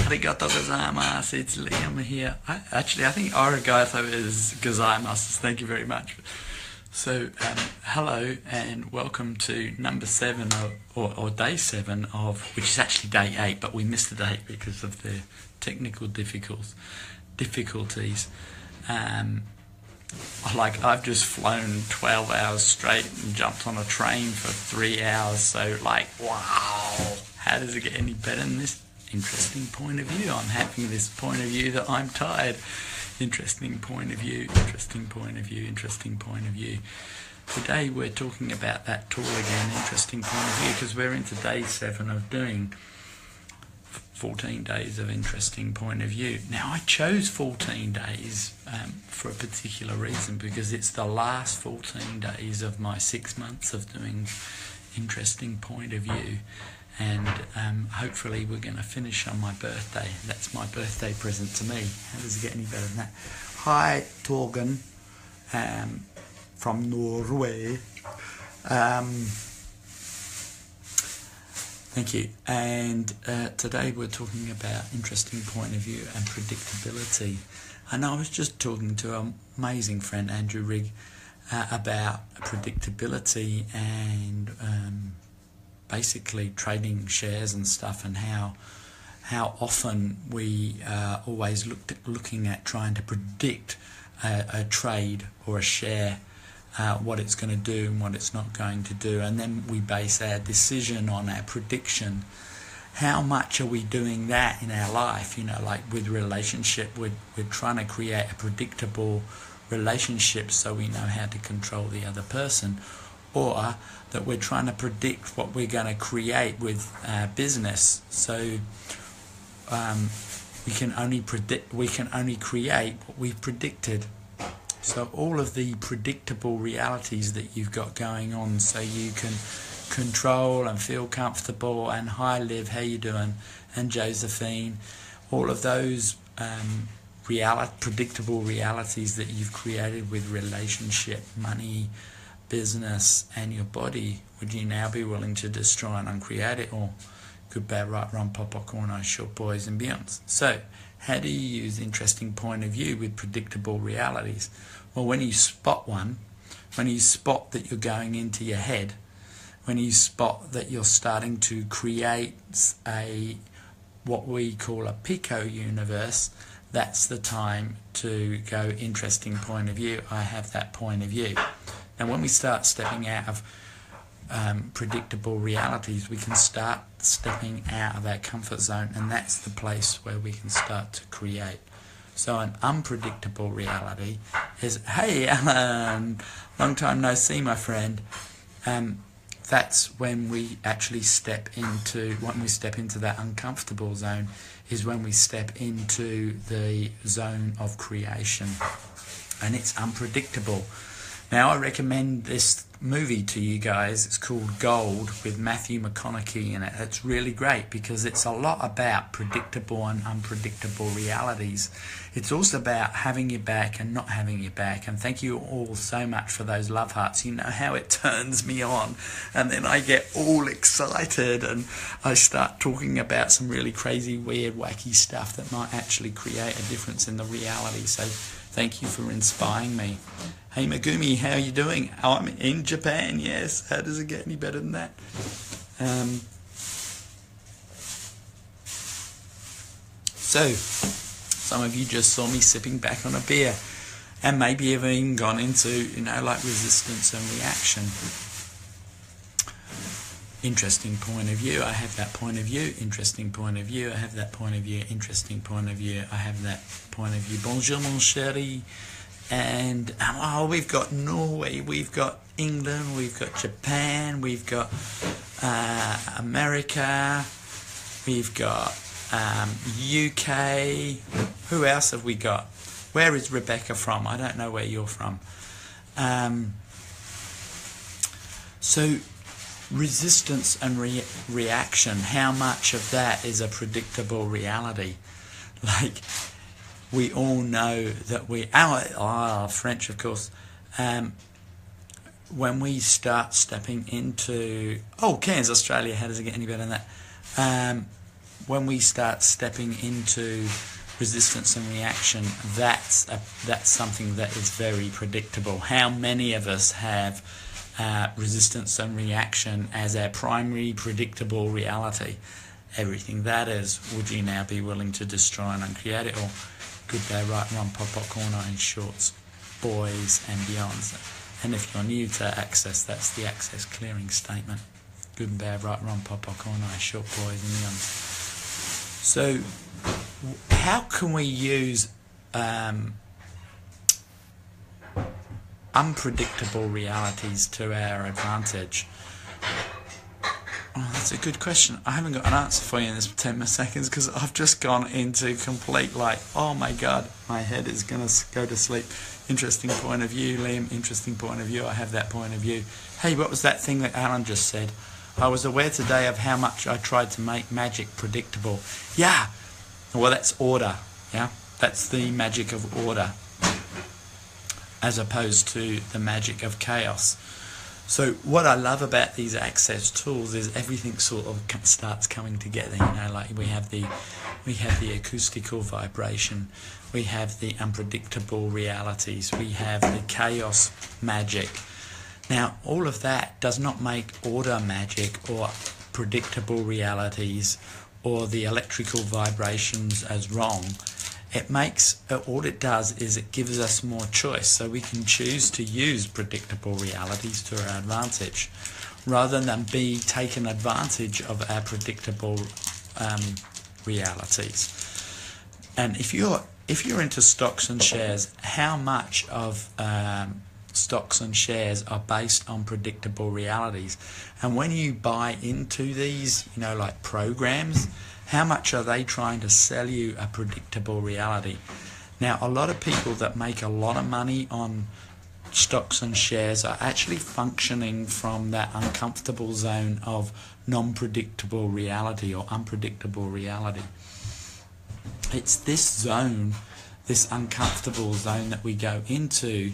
Arigato gozaimasu, it's Liam here. I think arigato is gozaimasu, thank you very much. So, hello and welcome to number 7 or day 7 of, which is actually day 8, but we missed the date because of the technical difficulties. I've just flown 12 hours straight and jumped on a train for 3 hours, so wow, how does it get any better than this? Interesting point of view. I'm having this point of view that I'm tired. Interesting point of view, interesting point of view, interesting point of view. Today we're talking about that tool again, interesting point of view, because we're into day 7 of doing 14 days of interesting point of view. Now I chose 14 days for a particular reason, because it's the last 14 days of my 6 months of doing interesting point of view. And hopefully we're going to finish on my birthday. That's my birthday present to me. How does it get any better than that? Hi, Torgen, from Norway. Thank you. And today we're talking about interesting point of view and predictability. And I was just talking to an amazing friend, Andrew Rigg, about predictability and basically trading shares and stuff, and how often we are always looking at trying to predict a trade or a share, what it's going to do and what it's not going to do, and then we base our decision on our prediction. How much are we doing that in our life? Like with relationship, we're trying to create a predictable relationship so we know how to control the other person, or that we're trying to predict what we're going to create with our business. So we can only create what we've predicted. So all of the predictable realities that you've got going on, so you can control and feel comfortable. And hi Liv, how you doing? And Josephine, all of those predictable realities that you've created with relationship, money, business and your body, would you now be willing to destroy and uncreate it all? Good, bad, right, wrong, popcorn, short boys and beyonds. So how do you use interesting point of view with predictable realities? Well, when you spot one, when you spot that you're going into your head, when you spot that you're starting to create what we call a pico universe, that's the time to go interesting point of view. I have that point of view. And when we start stepping out of predictable realities, we can start stepping out of our comfort zone, and that's the place where we can start to create. So an unpredictable reality is, hey Alan, long time no see my friend. That's when we actually step into that uncomfortable zone, is when we step into the zone of creation, and it's unpredictable. Now I recommend this movie to you guys. It's called Gold, with Matthew McConaughey in it. It's really great because it's a lot about predictable and unpredictable realities. It's also about having your back and not having your back. And thank you all so much for those love hearts. You know how it turns me on. And then I get all excited and I start talking about some really crazy, weird, wacky stuff that might actually create a difference in the reality. So thank you for inspiring me. Hey Megumi, how are you doing? I'm in Japan, yes. How does it get any better than that? So, some of you just saw me sipping back on a beer, and maybe have even gone into, like resistance and reaction. Interesting point of view, I have that point of view. Interesting point of view, I have that point of view. Interesting point of view, I have that point of view. Bonjour mon chéri. And we've got Norway, we've got England, we've got Japan, we've got America, we've got UK. Who else have we got? Where is Rebecca from? I don't know where you're from. So resistance and reaction, how much of that is a predictable reality? Like, we all know that French, of course, when we start stepping into, Cairns, Australia, how does it get any better than that? when we start stepping into resistance and reaction, that's something that is very predictable. How many of us have resistance and reaction as our primary predictable reality? Everything that is, would you now be willing to destroy and uncreate it all? Good, bad, right, wrong, pop, corn, orange, shorts, boys and beyonds. And if you're new to Access, that's the Access clearing statement. Good, bad, right, wrong, pop, corn, orange, short, boys and beyonds. So how can we use unpredictable realities to our advantage? Oh, that's a good question. I haven't got an answer for you in this 10 seconds because I've just gone into complete oh my God, my head is going to go to sleep. Interesting point of view, Liam. Interesting point of view. I have that point of view. Hey, what was that thing that Alan just said? I was aware today of how much I tried to make magic predictable. Yeah. Well, that's order. Yeah. That's the magic of order as opposed to the magic of chaos. So what I love about these Access tools is everything sort of starts coming together. Like we have the acoustical vibration, we have the unpredictable realities, we have the chaos magic. Now, all of that does not make order magic or predictable realities or the electrical vibrations as wrong. It makes, all it does is it gives us more choice, so we can choose to use predictable realities to our advantage rather than be taken advantage of our predictable realities. And if you're into stocks and shares, how much of stocks and shares are based on predictable realities? And when you buy into these, like programs, how much are they trying to sell you a predictable reality? Now, a lot of people that make a lot of money on stocks and shares are actually functioning from that uncomfortable zone of non-predictable reality or unpredictable reality. It's this zone, this uncomfortable zone that we go into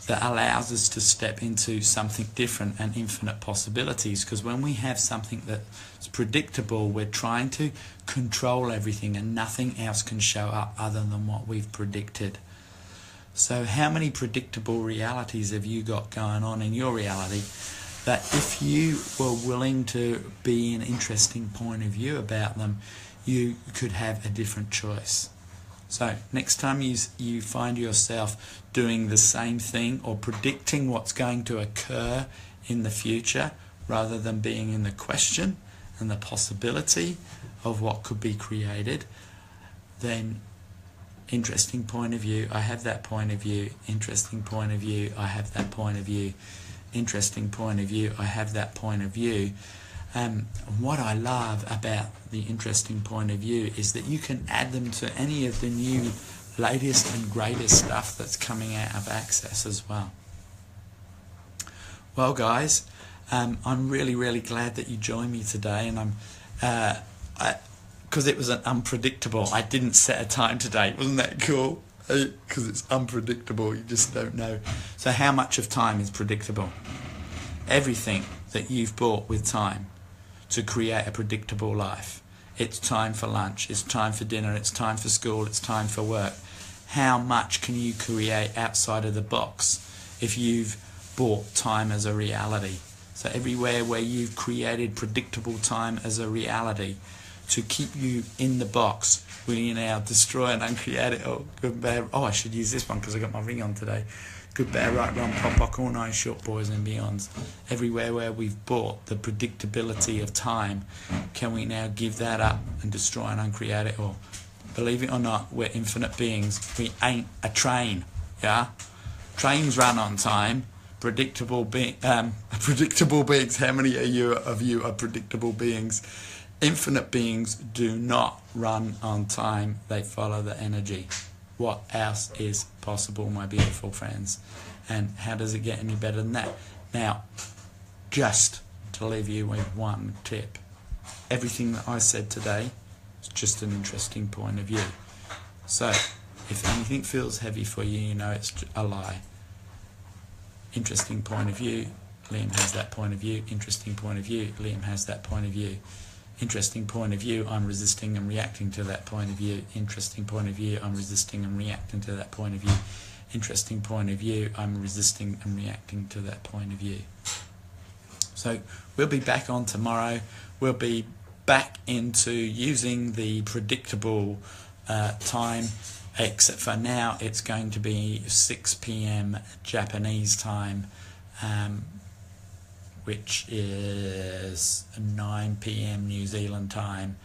that allows us to step into something different and infinite possibilities. Because when we have something that's predictable, we're trying to control everything and nothing else can show up other than what we've predicted. So how many predictable realities have you got going on in your reality that if you were willing to be an interesting point of view about them, you could have a different choice? So next time you find yourself doing the same thing or predicting what's going to occur in the future rather than being in the question and the possibility of what could be created, then interesting point of view, I have that point of view, interesting point of view, I have that point of view, interesting point of view, I have that point of view. What I love about the interesting point of view is that you can add them to any of the new latest and greatest stuff that's coming out of Access as well. Well guys, I'm really glad that you joined me today, and because it was an unpredictable, I didn't set a time today. Wasn't that cool? Because it's unpredictable, you just don't know. So how much of time is predictable? Everything that you've bought with time to create a predictable life. It's time for lunch, it's time for dinner, it's time for school, it's time for work. How much can you create outside of the box if you've bought time as a reality? So everywhere where you've created predictable time as a reality to keep you in the box, will you now destroy and uncreate it? Oh, good, bad. Oh, I should use this one because I got my ring on today. Good, bad, right, wrong, pop, all night, short, boys and beyonds. Everywhere where we've bought the predictability of time, can we now give that up and destroy and uncreate it all? Believe it or not, we're infinite beings. We ain't a train, yeah? Trains run on time. Predictable beings. How many of you are predictable beings? Infinite beings do not run on time. They follow the energy. What else is possible, my beautiful friends? And how does it get any better than that? Now, just to leave you with one tip. Everything that I said today is just an interesting point of view. So, if anything feels heavy for you, you know it's a lie. Interesting point of view, Liam has that point of view. Interesting point of view, Liam has that point of view. Interesting point of view, I'm resisting and reacting to that point of view. Interesting point of view, I'm resisting and reacting to that point of view. Interesting point of view, I'm resisting and reacting to that point of view. So we'll be back on tomorrow. We'll be back into using the predictable time, except for now it's going to be 6 p.m. Japanese time, which is 9 p.m. New Zealand time.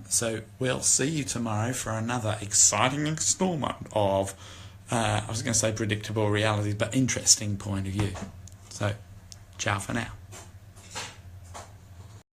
So we'll see you tomorrow for another exciting installment of, I was going to say predictable realities, but interesting point of view. So, ciao for now.